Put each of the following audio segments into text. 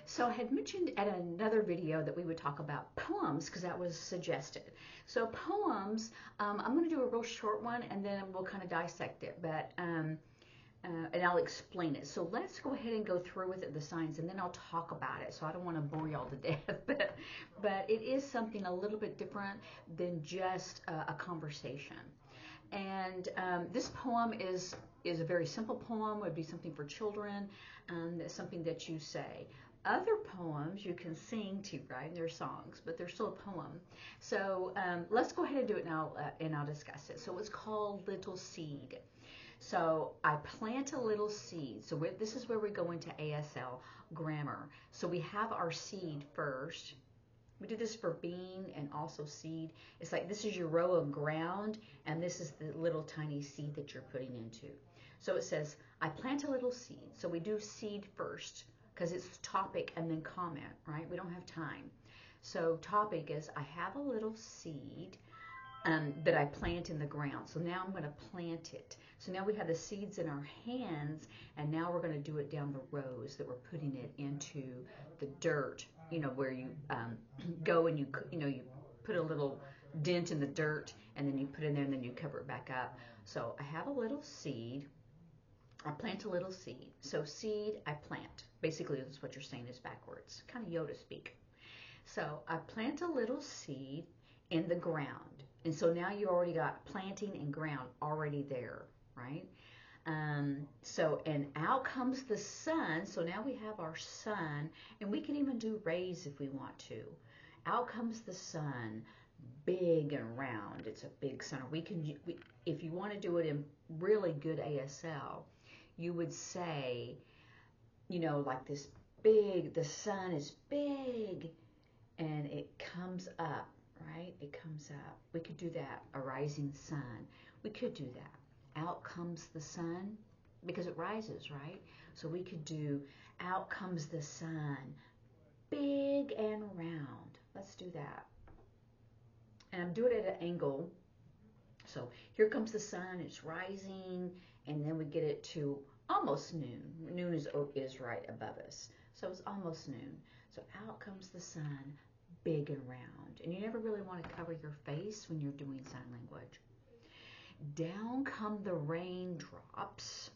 So I had mentioned at another video that we would talk about poems because that was suggested. So poems, I'm going to do a real short one and then we'll kind of dissect it, but and I'll explain it. So let's go ahead and go through with it, the signs, and then I'll talk about it. So I don't want to bore y'all to death, but it is something a little bit different than just a conversation. And this poem is a very simple poem. It would be something for children, something that you say. Other poems you can sing to, right? They're songs, but they're still a poem. So let's go ahead and do it now, and I'll discuss it. So it's called Little Seed. So I plant a little seed. So this is where we go into ASL grammar. So we have our seed first. We do this for bean and also seed. It's like this is your row of ground, and this is the little tiny seed that you're putting into. So it says, I plant a little seed. So we do seed first because it's topic and then comment, right? We don't have time. So topic is, I have a little seed that I plant in the ground. So now I'm going to plant it. So now we have the seeds in our hands, and now we're going to do it down the rows that we're putting it into the dirt, where you go and you put a little dent in the dirt, and then you put it in there, and then you cover it back up. So I have a little seed. I plant a little seed. So seed, I plant. Basically, that's what you're saying is backwards, kind of Yoda speak. So I plant a little seed in the ground. And so now you already got planting and ground already there, right? And out comes the sun. So now we have our sun, and we can even do rays if we want to. Out comes the sun, big and round. It's a big sun. If you want to do it in really good ASL, you would say, like this big, the sun is big, and it comes up. Right? It comes up. We could do that. A rising sun. We could do that. Out comes the sun because it rises, right? So we could do out comes the sun, big and round. Let's do that. And I'm doing it at an angle. So here comes the sun. It's rising, and then we get it to almost noon. Noon is right above us. So it's almost noon. So out comes the sun, big and round. And you never really want to cover your face when you're doing sign language. Down come the raindrops,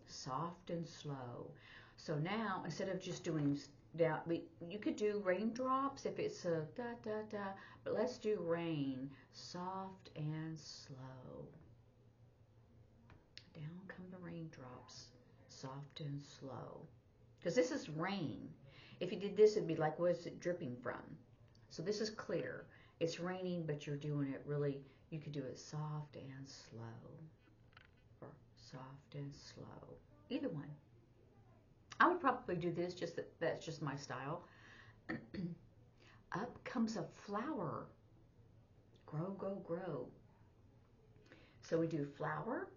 soft and slow. So now, instead of just doing down, you could do raindrops if it's a da da da, but let's do rain, soft and slow. Down come the raindrops, soft and slow. Because this is rain. If you did this, it'd be like, what is it dripping from? So this is clear. It's raining, but you're doing it really, you could do it soft and slow, or soft and slow. Either one. I would probably do this, that's just my style. Up comes a flower. Grow, grow, grow. So we do flower,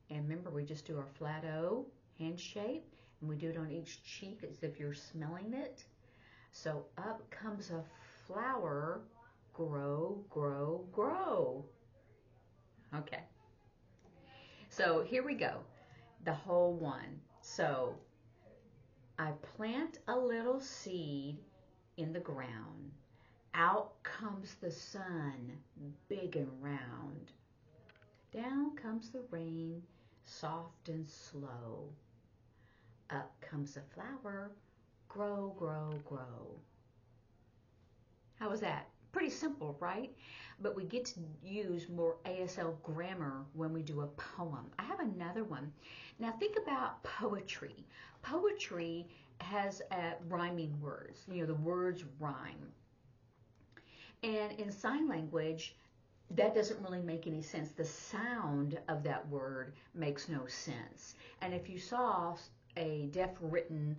and remember we just do our flat O, hand shape, and we do it on each cheek as if you're smelling it. So up comes a flower, grow, grow, grow. Okay. So here we go. The whole one. So I plant a little seed in the ground. Out comes the sun, big and round. Down comes the rain, soft and slow. Up comes a flower, grow, grow, grow. How was that? Pretty simple, right? But we get to use more ASL grammar when we do a poem. I have another one. Now think about poetry. Poetry has rhyming words. The words rhyme. And in sign language, that doesn't really make any sense. The sound of that word makes no sense. And if you saw a deaf written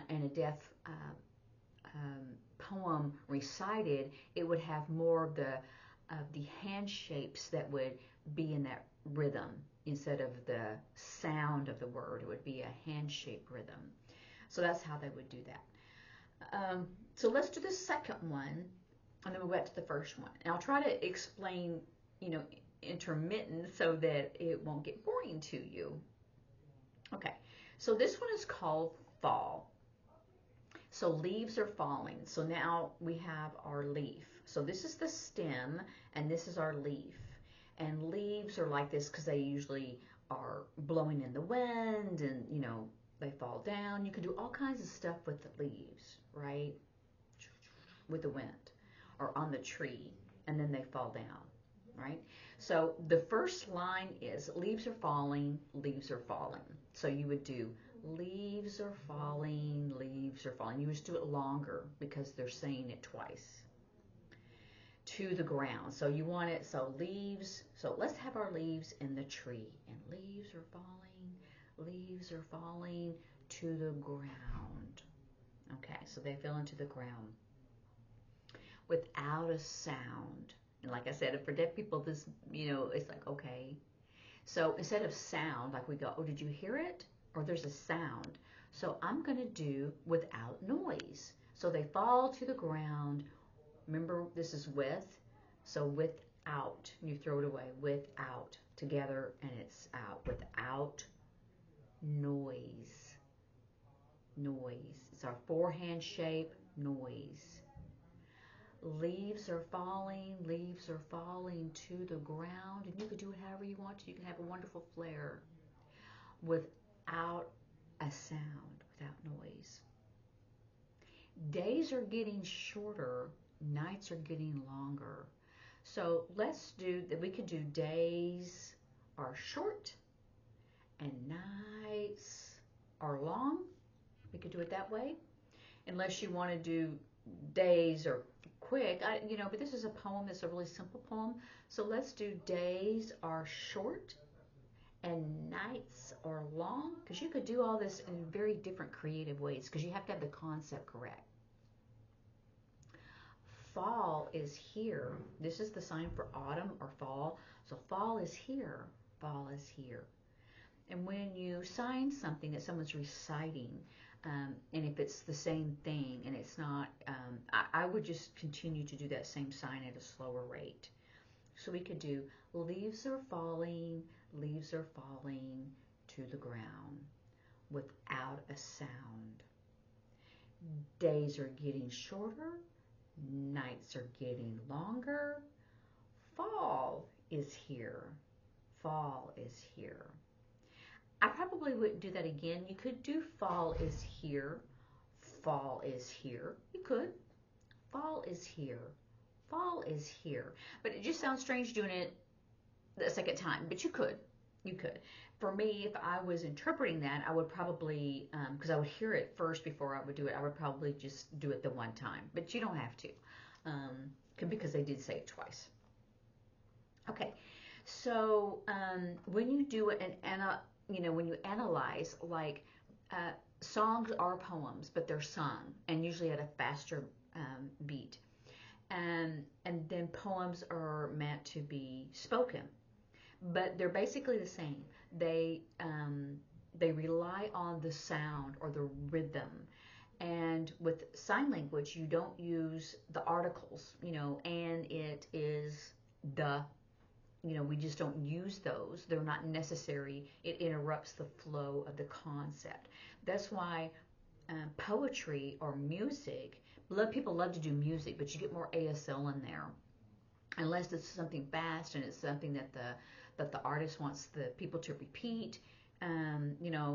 and a deaf poem recited, it would have more of the hand shapes that would be in that rhythm instead of the sound of the word. It would be a hand shape rhythm. So that's how they would do that. So let's do the second one, and then we'll go back to the first one. And I'll try to explain, intermittent so that it won't get boring to you. Okay, so this one is called fall. So leaves are falling. So now we have our leaf. So this is the stem, and this is our leaf. And leaves are like this because they usually are blowing in the wind, and you know, they fall down. You can do all kinds of stuff with the leaves, right? With the wind, or on the tree, and then they fall down, right? So the first line is leaves are falling, leaves are falling. So you would do leaves are falling, leaves are falling. You just do it longer because they're saying it twice. To the ground. So you want it, so leaves, so let's have our leaves in the tree. And leaves are falling to the ground. Okay, so they fell into the ground without a sound. And like I said, for deaf people, this, you know, it's like, okay. So instead of sound, like we go, oh, did you hear it? Or there's a sound. So I'm going to do without noise. So they fall to the ground. Remember, this is with. So without. You throw it away. Without. Together, and it's out. Without noise. Noise. It's our forehand shape. Noise. Leaves are falling to the ground. And you can do it however you want to. You can have a wonderful flair without a sound, without noise. Days are getting shorter, nights are getting longer. So let's do that. We could do days are short and nights are long. We could do it that way. Unless you want to do days are quick, you know, but this is a poem that's a really simple poem. So let's do days are short and nights are long, because you could do all this in very different creative ways because you have to have the concept correct. Fall is here. This is the sign for autumn or fall. So fall is here. Fall is here. And when you sign something that someone's reciting, and if it's the same thing and it's not, I would just continue to do that same sign at a slower rate. So we could do leaves are falling to the ground without a sound. Days are getting shorter, nights are getting longer. Fall is here. Fall is here. I probably wouldn't do that again. You could do fall is here. Fall is here. You could. Fall is here. Fall is here. But it just sounds strange doing it the second time. But you could. You could. For me, if I was interpreting that, I would probably, because I would hear it first before I would do it, I would probably just do it the one time. But you don't have to, because they did say it twice. Okay, so when you do it, when you analyze, like songs are poems, but they're sung, and usually at a faster beat. And then poems are meant to be spoken, but they're basically the same. They rely on the sound or the rhythm. And with sign language, you don't use the articles, and it is the, we just don't use those. They're not necessary. It interrupts the flow of the concept. That's why poetry or music, people love to do music, but you get more ASL in there. Unless it's something fast and it's something that the artist wants the people to repeat,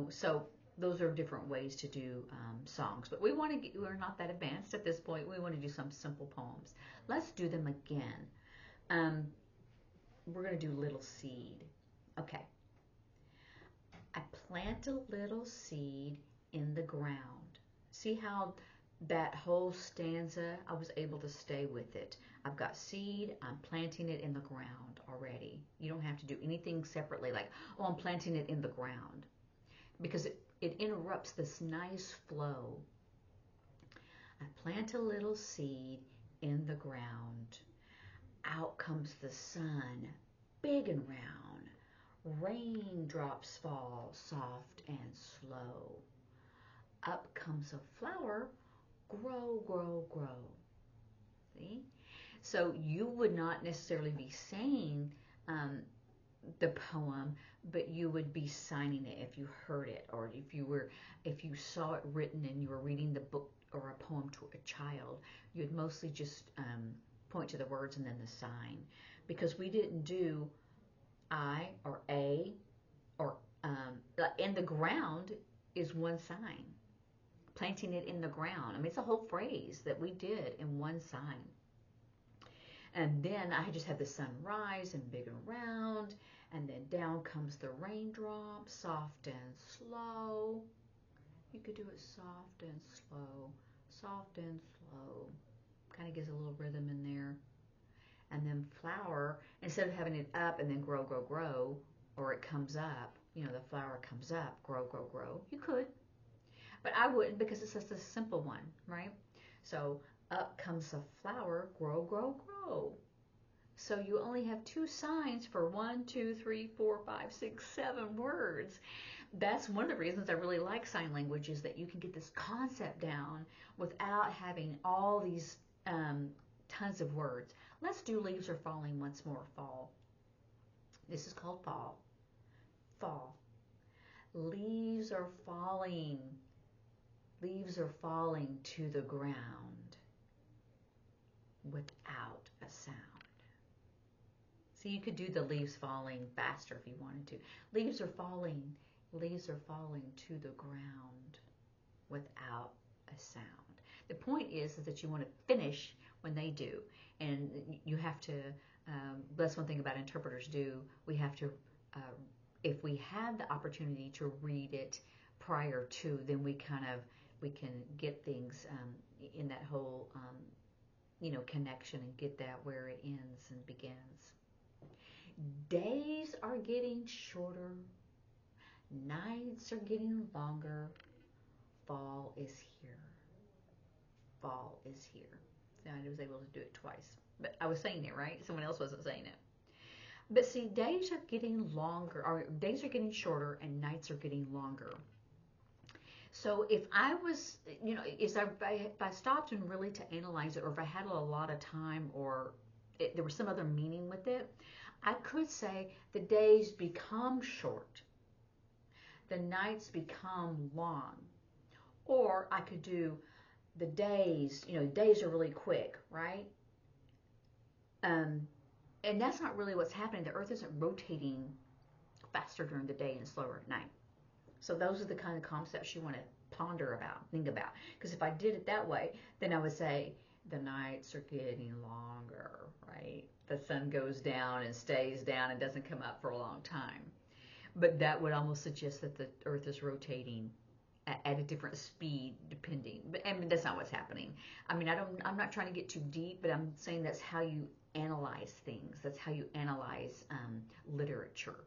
so those are different ways to do songs. But we're not that advanced at this point. We want to do some simple poems. Let's do them again. We're going to do little seed. Okay. I plant a little seed in the ground. See how that whole stanza, I was able to stay with it. I've got seed, I'm planting it in the ground already. You don't have to do anything separately like, oh, I'm planting it in the ground, because it interrupts this nice flow. I plant a little seed in the ground. Out comes the sun, big and round. Raindrops fall soft and slow. Up comes a flower, grow, grow, grow. See? So you would not necessarily be saying the poem, but you would be signing it if you heard it, or if you saw it written and you were reading the book or a child, you'd mostly just point to the words and then the sign, because we didn't do I or A or in the ground is one sign. Planting it in the ground. I mean, it's a whole phrase that we did in one sign. And then I just had the sun rise and big and round, and then down comes the raindrop, soft and slow. You could do it soft and slow, soft and slow. Kind of gives a little rhythm in there. And then flower, instead of having it up and then grow, grow, grow, or it comes up, you know, the flower comes up, grow, grow, grow. You could, but I wouldn't, because it's just a simple one, right? So up comes the flower, grow, grow, grow. So you only have two signs for 1, 2, 3, 4, 5, 6, 7 words. That's one of the reasons I really like sign language, is that you can get this concept down without having all these tons of words. Let's do leaves are falling once more. Fall. This is called fall. Fall. Leaves are falling. Leaves are falling to the ground without a sound. So you could do the leaves falling faster if you wanted to. Leaves are falling. Leaves are falling to the ground without a sound. The point is that you want to finish when they do. And you have to, that's one thing about interpreters do, we have to, if we have the opportunity to read it prior to, then we can get things in that whole, connection, and get that where it ends and begins. Days are getting shorter. Nights are getting longer. Fall is here. Fall is here. So I was able to do it twice. But I was saying it, right? Someone else wasn't saying it. But see, days are getting longer, or days are getting shorter, and nights are getting longer. So if I was, if I stopped and really to analyze it, or if I had a lot of time, or there was some other meaning with it, I could say the days become short. The nights become long. Or I could do the days, days are really quick, right? And that's not really what's happening. The earth isn't rotating faster during the day and slower at night. So those are the kind of concepts you want to ponder about, think about. Because if I did it that way, then I would say the nights are getting longer, right? The sun goes down and stays down and doesn't come up for a long time. But that would almost suggest that the earth is rotating at a different speed, depending. But I mean, that's not what's happening. I mean, I'm not trying to get too deep, but I'm saying that's how you analyze things. That's how you analyze literature.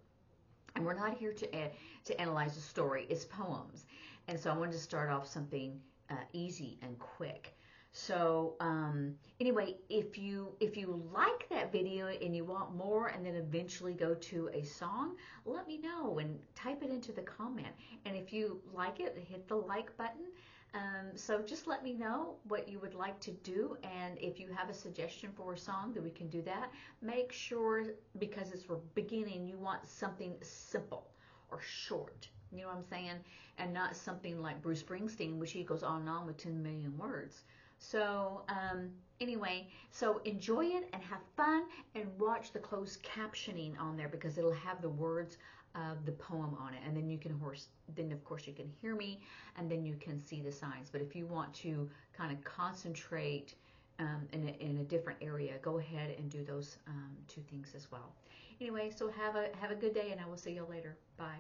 And we're not here to analyze a story. It's poems. And so I wanted to start off something easy and quick. So anyway, if you like that video and you want more, and then eventually go to a song, let me know and type it into the comment. And if you like it, hit the like button. So just let me know what you would like to do, and if you have a suggestion for a song, that we can do that. Make sure, because it's for beginning, you want something simple or short. You know what I'm saying? And not something like Bruce Springsteen, which he goes on and on with 10 million words. So anyway, so enjoy it and have fun, and watch the closed captioning on there, because it'll have the words of the poem on it, and then of course you can hear me, and then you can see the signs. But if you want to kind of concentrate in a different area, go ahead and do those two things as well. Anyway, so have a good day, and I will see you later. Bye.